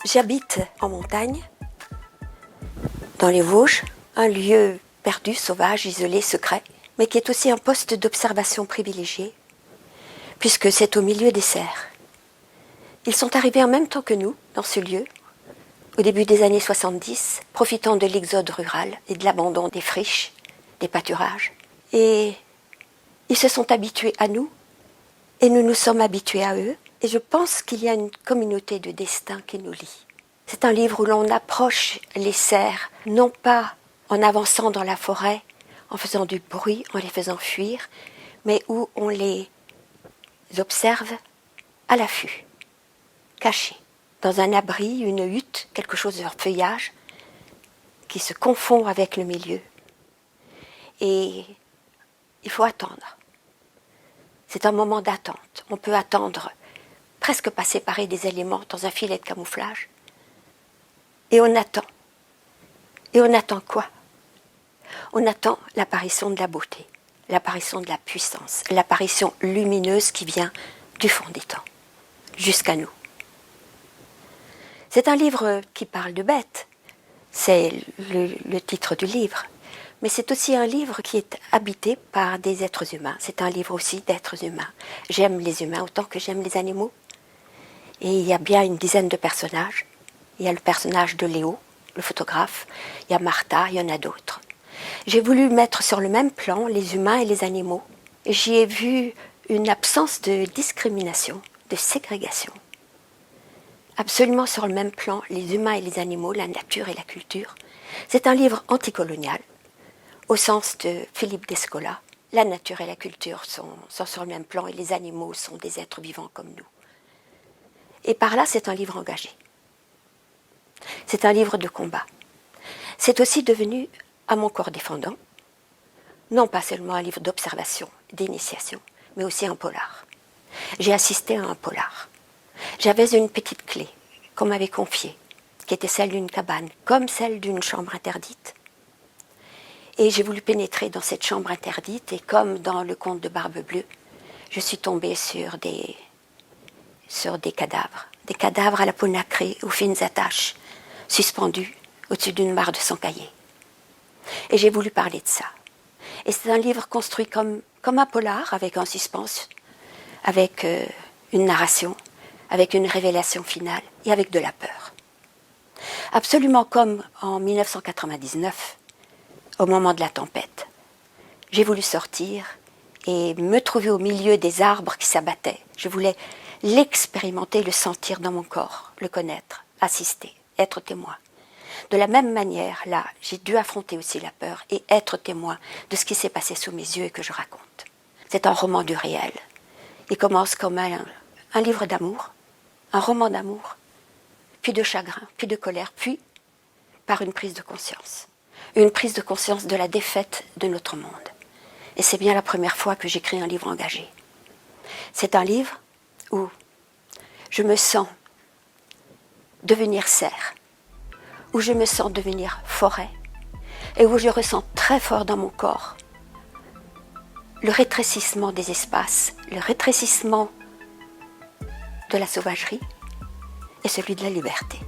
J'habite en montagne, dans les Vosges, un lieu perdu, sauvage, isolé, secret, mais qui est aussi un poste d'observation privilégié, puisque c'est au milieu des cerfs. Ils sont arrivés en même temps que nous, dans ce lieu, au début des années 70, profitant de l'exode rural et de l'abandon des friches, des pâturages. Et ils se sont habitués à nous, et nous nous sommes habitués à eux. Et je pense qu'il y a une communauté de destin qui nous lie. C'est un livre où l'on approche les cerfs, non pas en avançant dans la forêt, en faisant du bruit, en les faisant fuir, mais où on les observe à l'affût, cachés, dans un abri, une hutte, quelque chose de leur feuillage, qui se confond avec le milieu. Et il faut attendre. C'est un moment d'attente. On peut attendre, presque pas séparer des éléments dans un filet de camouflage. Et on attend. Et on attend quoi? On attend l'apparition de la beauté, l'apparition de la puissance, l'apparition lumineuse qui vient du fond des temps, jusqu'à nous. C'est un livre qui parle de bêtes, c'est le titre du livre, mais c'est aussi un livre qui est habité par des êtres humains. C'est un livre aussi d'êtres humains. J'aime les humains autant que j'aime les animaux. Et il y a bien une dizaine de personnages. Il y a le personnage de Léo, le photographe, il y a Martha, il y en a d'autres. J'ai voulu mettre sur le même plan les humains et les animaux. Et j'y ai vu une absence de discrimination, de ségrégation. Absolument sur le même plan, les humains et les animaux, la nature et la culture. C'est un livre anticolonial, au sens de Philippe Descola. La nature et la culture sont sur le même plan et les animaux sont des êtres vivants comme nous. Et par là, c'est un livre engagé. C'est un livre de combat. C'est aussi devenu, à mon corps défendant, non pas seulement un livre d'observation, d'initiation, mais aussi un polar. J'ai assisté à un polar. J'avais une petite clé qu'on m'avait confiée, qui était celle d'une cabane, comme celle d'une chambre interdite. Et j'ai voulu pénétrer dans cette chambre interdite, et comme dans le conte de Barbe Bleue, je suis tombée sur des cadavres à la peau nacrée, aux fines attaches, suspendus au-dessus d'une mare de son cahier. Et j'ai voulu parler de ça. Et c'est un livre construit comme un polar, avec un suspense, avec une narration, avec une révélation finale et avec de la peur. Absolument comme en 1999, au moment de la tempête. J'ai voulu sortir et me trouver au milieu des arbres qui s'abattaient. Je voulais l'expérimenter, le sentir dans mon corps, le connaître, assister, être témoin. De la même manière, là, j'ai dû affronter aussi la peur et être témoin de ce qui s'est passé sous mes yeux et que je raconte. C'est un roman du réel. Il commence comme un livre d'amour, un roman d'amour, puis de chagrin, puis de colère, puis par une prise de conscience. Une prise de conscience de la défaite de notre monde. Et c'est bien la première fois que j'écris un livre engagé. C'est un livre où je me sens devenir cerf, où je me sens devenir forêt, et où je ressens très fort dans mon corps le rétrécissement des espaces, le rétrécissement de la sauvagerie et celui de la liberté.